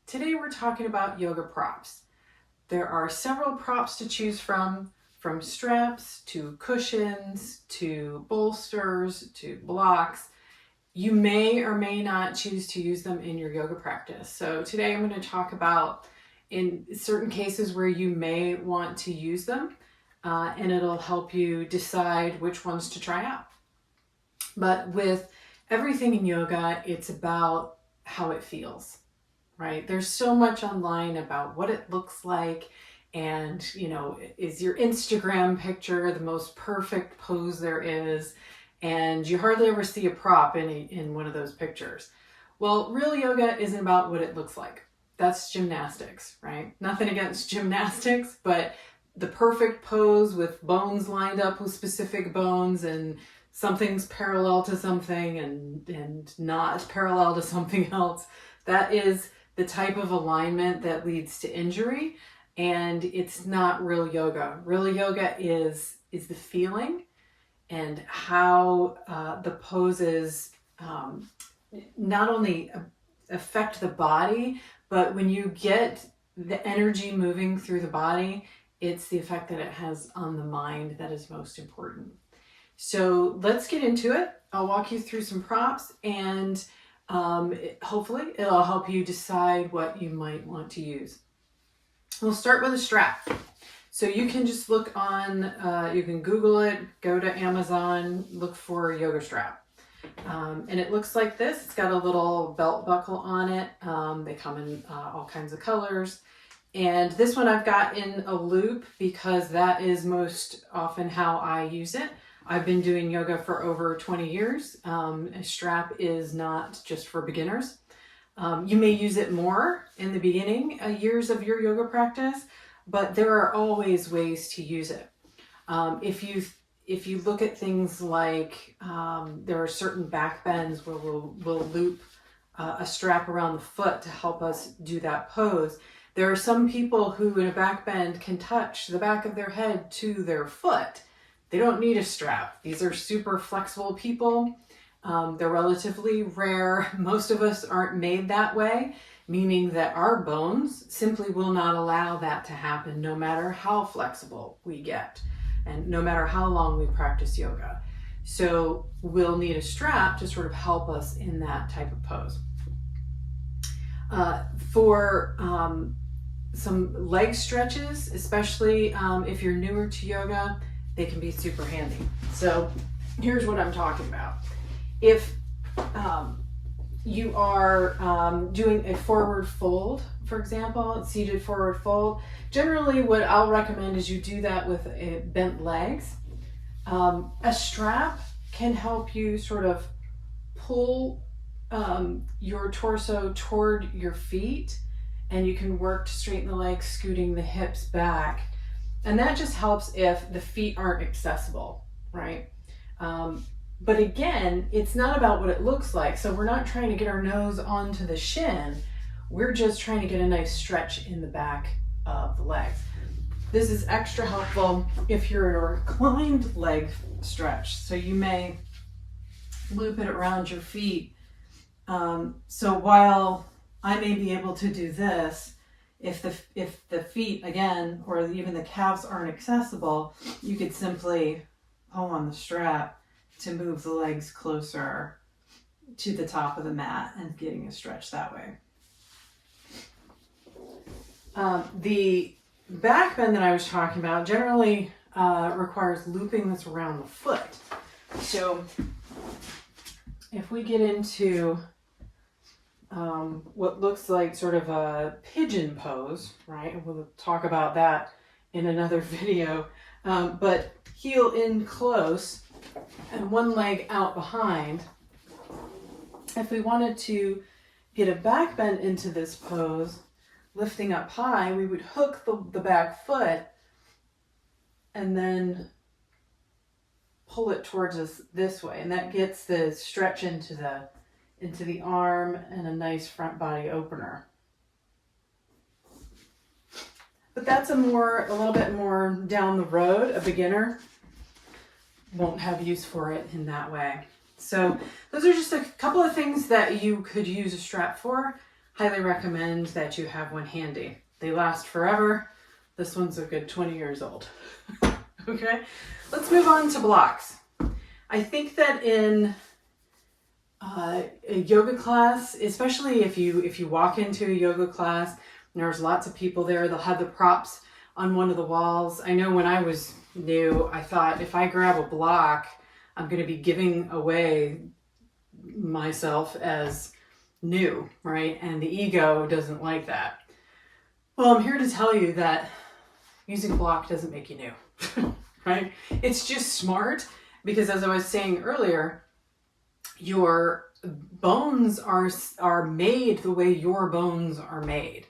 Today we're talking about yoga props. There are several props to choose from straps to cushions to bolsters to blocks. You may or may not choose to use them in your yoga practice. So today I'm going to talk about in certain cases where you may want to use them, and it'll help you decide which ones to try out. But with everything in yoga, it's about how it feels. Right? There's so much online about what it looks like, and is your Instagram picture the most perfect pose there is? And you hardly ever see a prop in one of those pictures. Well, real yoga isn't about what it looks like. That's gymnastics, right? Nothing against gymnastics, but the perfect pose with bones lined up with specific bones, and something's parallel to something and not parallel to something else. That is the type of alignment that leads to injury, and it's not real yoga. Real yoga is the feeling and how the poses not only affect the body, but when you get the energy moving through the body, it's the effect that it has on the mind that is most important. So let's get into it. I'll walk you through some props, and hopefully it'll help you decide what you might want to use. We'll start with a strap. So you can just look on, you can Google it, go to Amazon, look for a yoga strap. And it looks like this. It's got a little belt buckle on it. They come in all kinds of colors. And this one I've got in a loop because that is most often how I use it. I've been doing yoga for over 20 years. A strap is not just for beginners. You may use it more in the beginning years of your yoga practice, but there are always ways to use it. If you look at things like there are certain back bends where we'll loop a strap around the foot to help us do that pose. There are some people who in a back bend can touch the back of their head to their foot. They don't need a strap. These are super flexible people. They're relatively rare. Most of us aren't made that way, meaning that our bones simply will not allow that to happen no matter how flexible we get and no matter how long we practice yoga. So we'll need a strap to sort of help us in that type of pose. For some leg stretches, especially if you're newer to yoga, they can be super handy. So here's what I'm talking about. If you are doing a forward fold, for example, seated forward fold, generally what I'll recommend is you do that with bent legs. A strap can help you sort of pull your torso toward your feet, and you can work to straighten the legs, scooting the hips back. And that just helps if the feet aren't accessible, right? But again, it's not about what it looks like. So we're not trying to get our nose onto the shin. We're just trying to get a nice stretch in the back of the legs. This is extra helpful if you're in a reclined leg stretch. So you may loop it around your feet. So while I may be able to do this, if the feet, again, or even the calves aren't accessible, you could simply pull on the strap to move the legs closer to the top of the mat and getting a stretch that way. The back bend that I was talking about generally requires looping this around the foot. So if we get into what looks like sort of a pigeon pose, right? And we'll talk about that in another video. But heel in close and one leg out behind. If we wanted to get a back bend into this pose, lifting up high, we would hook the back foot and then pull it towards us this way, and that gets the stretch into the arm and a nice front body opener. But that's a little bit more down the road. A beginner won't have use for it in that way. So those are just a couple of things that you could use a strap for. Highly recommend that you have one handy. They last forever. This one's a good 20 years old. Okay, let's move on to blocks. I think that in a yoga class, especially if you walk into a yoga class, there's lots of people there, they'll have the props on one of the walls. I know when I was new, I thought if I grab a block, I'm going to be giving away myself as new, right? And the ego doesn't like that. Well, I'm here to tell you that using a block doesn't make you new, right? It's just smart because, as I was saying earlier, your bones are made the way your bones are made.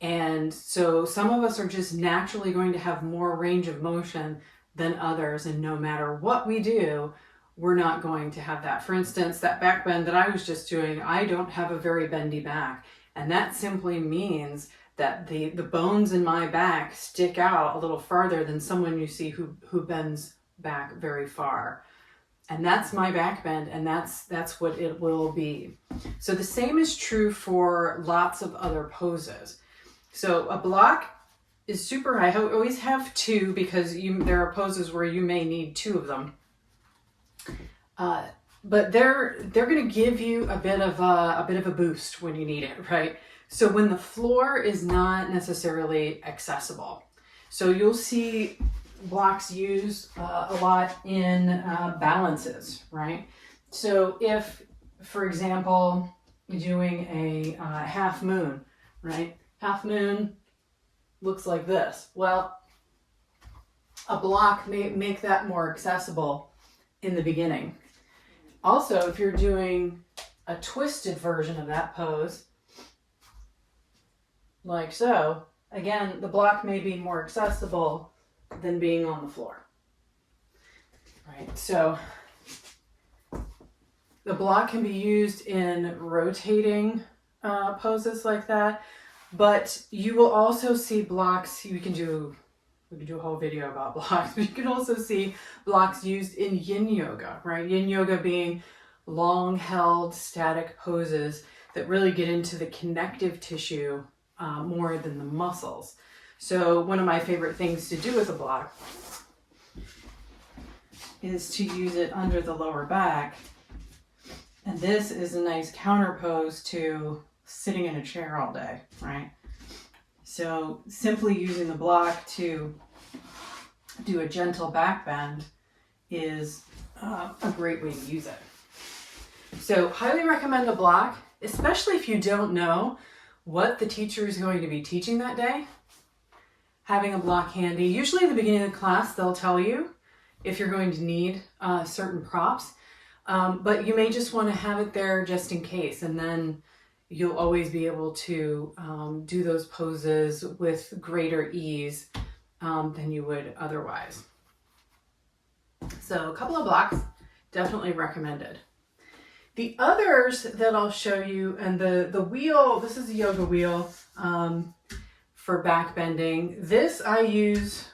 And so some of us are just naturally going to have more range of motion than others. And no matter what we do, we're not going to have that. For instance, that back bend that I was just doing, I don't have a very bendy back. And that simply means that the bones in my back stick out a little farther than someone you see who bends back very far. And that's my back bend, and that's what it will be. So the same is true for lots of other poses. So a block is super high. I always have two because there are poses where you may need two of them. But they're going to give you a bit of a boost when you need it, right? So when the floor is not necessarily accessible. So you'll see blocks used a lot in balances, right? So if, for example, you're doing a half moon, right? Half moon looks like this. Well, a block may make that more accessible in the beginning. Also, if you're doing a twisted version of that pose, like so, again, the block may be more accessible than being on the floor. Right, so the block can be used in rotating poses like that, but you will also see blocks. We can do a whole video about blocks, but you can also see blocks used in yin yoga, right? Yin yoga being long held static poses that really get into the connective tissue more than the muscles. So one of my favorite things to do with a block is to use it under the lower back. And this is a nice counter pose to sitting in a chair all day, right? So simply using the block to do a gentle back bend is a great way to use it. So highly recommend a block, especially if you don't know what the teacher is going to be teaching that day. Having a block handy. Usually at the beginning of the class, they'll tell you if you're going to need certain props, but you may just want to have it there just in case, and then you'll always be able to do those poses with greater ease than you would otherwise. So a couple of blocks, definitely recommended. The others that I'll show you, and the wheel, this is a yoga wheel for back bending. This I use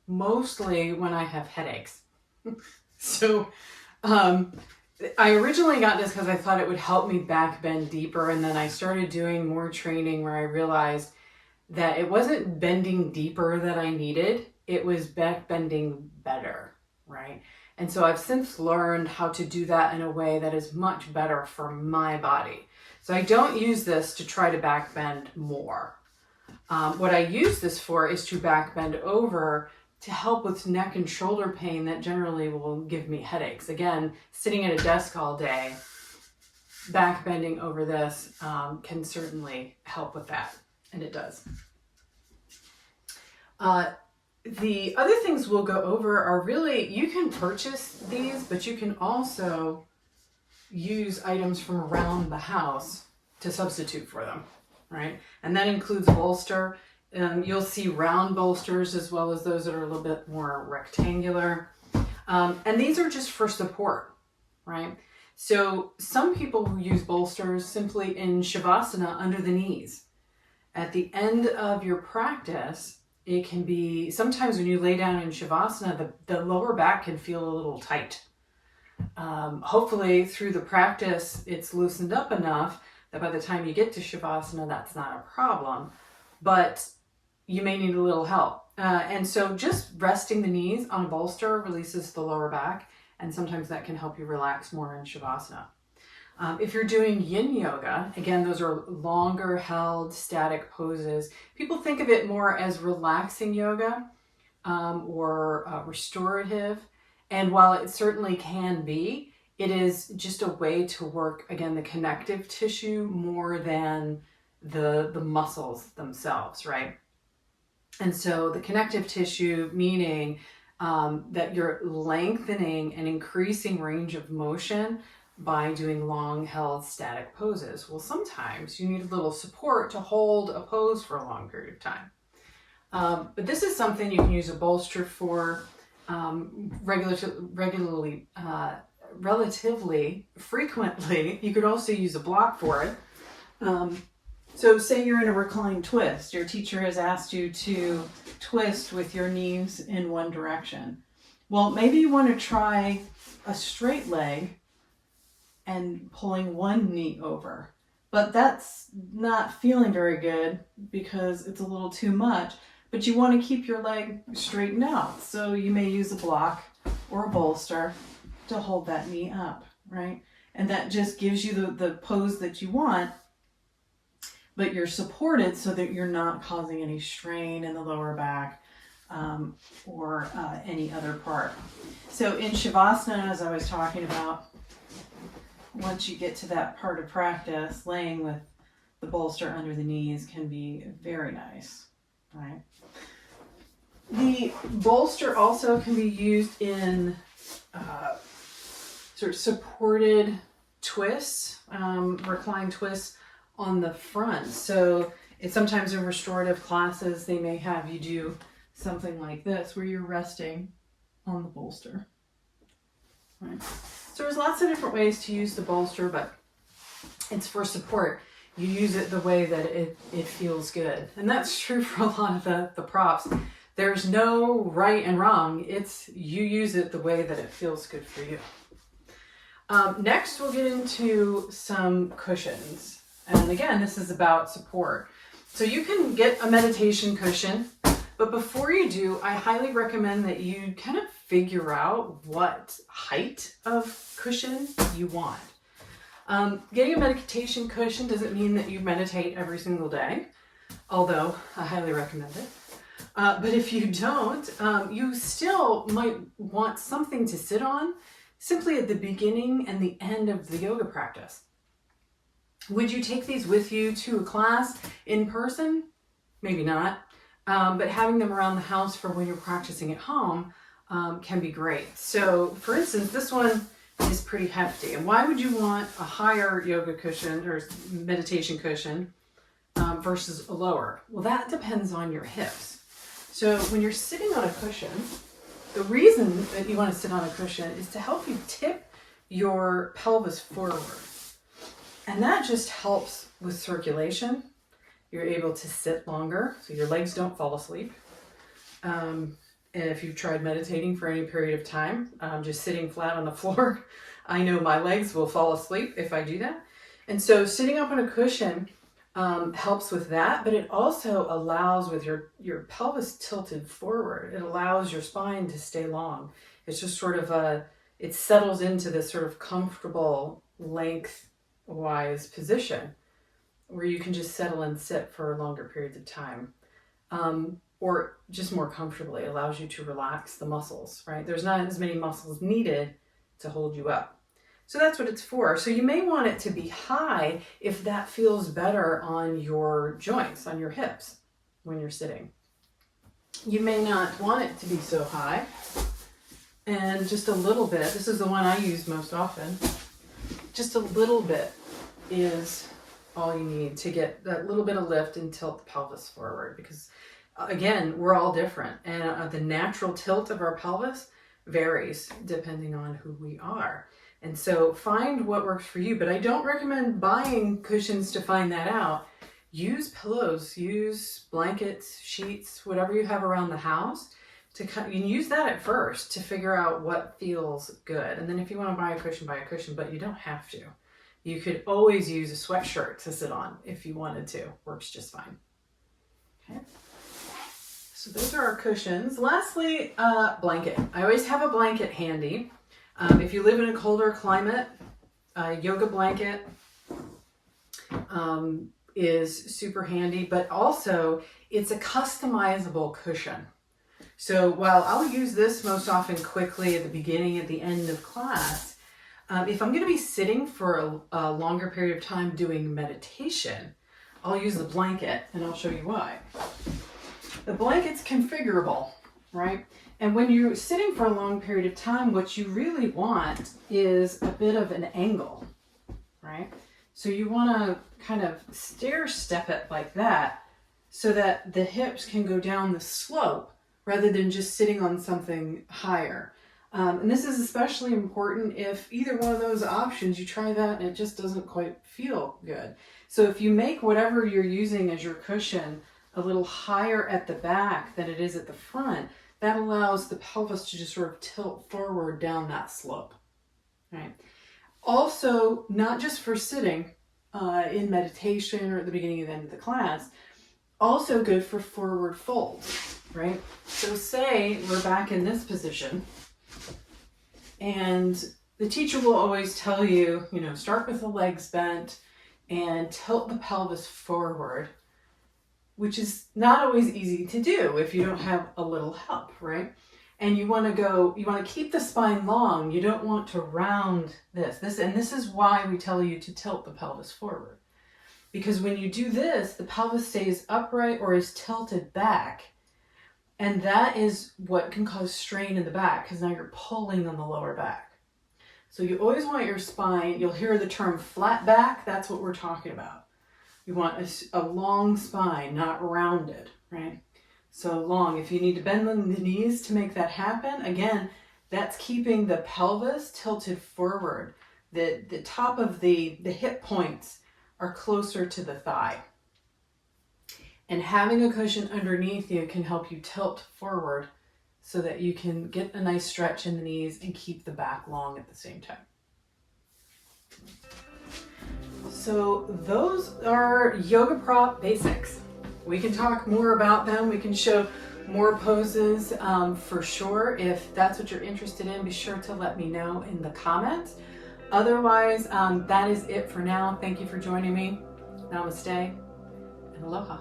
mostly when I have headaches. So I originally got this because I thought it would help me back bend deeper, and then I started doing more training where I realized that it wasn't bending deeper that I needed, it was back bending better, right? And so I've since learned how to do that in a way that is much better for my body. So I don't use this to try to back bend more. What I use this for is to back bend over to help with neck and shoulder pain that generally will give me headaches. Again, sitting at a desk all day, back bending over this can certainly help with that, and it does. The other things we'll go over are really, you can purchase these, but you can also use items from around the house to substitute for them, right? And that includes bolster. You'll see round bolsters as well as those that are a little bit more rectangular. And these are just for support, right? So some people who use bolsters simply in Shavasana under the knees. At the end of your practice, it can be, sometimes when you lay down in Shavasana, the lower back can feel a little tight. Hopefully through the practice, it's loosened up enough that by the time you get to Shavasana, that's not a problem. But you may need a little help. And so just resting the knees on a bolster releases the lower back, and sometimes that can help you relax more in Shavasana. If you're doing yin yoga, again, those are longer held static poses. People think of it more as relaxing yoga or restorative. And while it certainly can be, it is just a way to work, again, the connective tissue more than the muscles themselves, right? And so the connective tissue, meaning that you're lengthening and increasing range of motion by doing long held static poses. Well, sometimes you need a little support to hold a pose for a long period of time. But this is something you can use a bolster for relatively frequently. You could also use a block for it. So say you're in a reclined twist. Your teacher has asked you to twist with your knees in one direction. Well, maybe you want to try a straight leg and pulling one knee over. But that's not feeling very good because it's a little too much. But you want to keep your leg straightened out. So you may use a block or a bolster to hold that knee up, right? And that just gives you the pose that you want, but you're supported so that you're not causing any strain in the lower back or any other part. So in Shavasana, as I was talking about, once you get to that part of practice, laying with the bolster under the knees can be very nice, right? The bolster also can be used in sort of supported twists, reclined twists on the front. So it's sometimes in restorative classes, they may have you do something like this where you're resting on the bolster, right? So there's lots of different ways to use the bolster, but it's for support. You use it the way that it feels good. And that's true for a lot of the props. There's no right and wrong. It's you use it the way that it feels good for you. Next, we'll get into some cushions. And again, this is about support. So you can get a meditation cushion, but before you do, I highly recommend that you kind of figure out what height of cushion you want. Getting a meditation cushion doesn't mean that you meditate every single day, although I highly recommend it. But if you don't, you still might want something to sit on simply at the beginning and the end of the yoga practice. Would you take these with you to a class in person? Maybe not. But having them around the house for when you're practicing at home can be great. So for instance, this one is pretty hefty. And why would you want a higher yoga cushion or meditation cushion versus a lower? Well, that depends on your hips. So when you're sitting on a cushion, the reason that you want to sit on a cushion is to help you tip your pelvis forward. And that just helps with circulation. You're able to sit longer, so your legs don't fall asleep. And if you've tried meditating for any period of time, just sitting flat on the floor, I know my legs will fall asleep if I do that. And so sitting up on a cushion helps with that, but it also allows, with your pelvis tilted forward, it allows your spine to stay long. It's just sort of it settles into this sort of comfortable lengthwise position where you can just settle and sit for longer periods of time. Or just more comfortably, allows you to relax the muscles, right? There's not as many muscles needed to hold you up. So that's what it's for. So you may want it to be high if that feels better on your joints, on your hips when you're sitting. You may not want it to be so high. And just a little bit, this is the one I use most often, just a little bit is all you need to get that little bit of lift and tilt the pelvis forward, because again, we're all different, and the natural tilt of our pelvis varies depending on who we are. And so find what works for you, but I don't recommend buying cushions to find that out. Use pillows, use blankets, sheets, whatever you have around the house. You can use that at first to figure out what feels good. And then if you want to buy a cushion, but you don't have to. You could always use a sweatshirt to sit on if you wanted to. Works just fine. Okay. So those are our cushions. Lastly, blanket. I always have a blanket handy. If you live in a colder climate, a yoga blanket is super handy, but also it's a customizable cushion. So while I'll use this most often quickly at the beginning, at the end of class, if I'm going to be sitting for a longer period of time doing meditation, I'll use the blanket, and I'll show you why. The blanket's configurable, right? And when you're sitting for a long period of time, what you really want is a bit of an angle, right? So you want to kind of stair step it like that so that the hips can go down the slope rather than just sitting on something higher. And this is especially important if either one of those options, you try that and it just doesn't quite feel good. So if you make whatever you're using as your cushion a little higher at the back than it is at the front, that allows the pelvis to just sort of tilt forward down that slope, right? Also, not just for sitting in meditation or at the beginning and end of the class, also good for forward folds, right? So say we're back in this position and the teacher will always tell you, start with the legs bent and tilt the pelvis forward, which is not always easy to do if you don't have a little help, right? And you want to keep the spine long. You don't want to round this, and this is why we tell you to tilt the pelvis forward. Because when you do this, the pelvis stays upright or is tilted back. And that is what can cause strain in the back, because now you're pulling on the lower back. So you always want your spine, you'll hear the term flat back, that's what we're talking about. You want a long spine, not rounded, right? So long. If you need to bend the knees to make that happen, again, that's keeping the pelvis tilted forward. The top of the hip points are closer to the thigh. And having a cushion underneath you can help you tilt forward so that you can get a nice stretch in the knees and keep the back long at the same time. So those are yoga prop basics. We can talk more about them. We can show more poses for sure. If that's what you're interested in, be sure to let me know in the comments. Otherwise, that is it for now. Thank you for joining me. Namaste and aloha.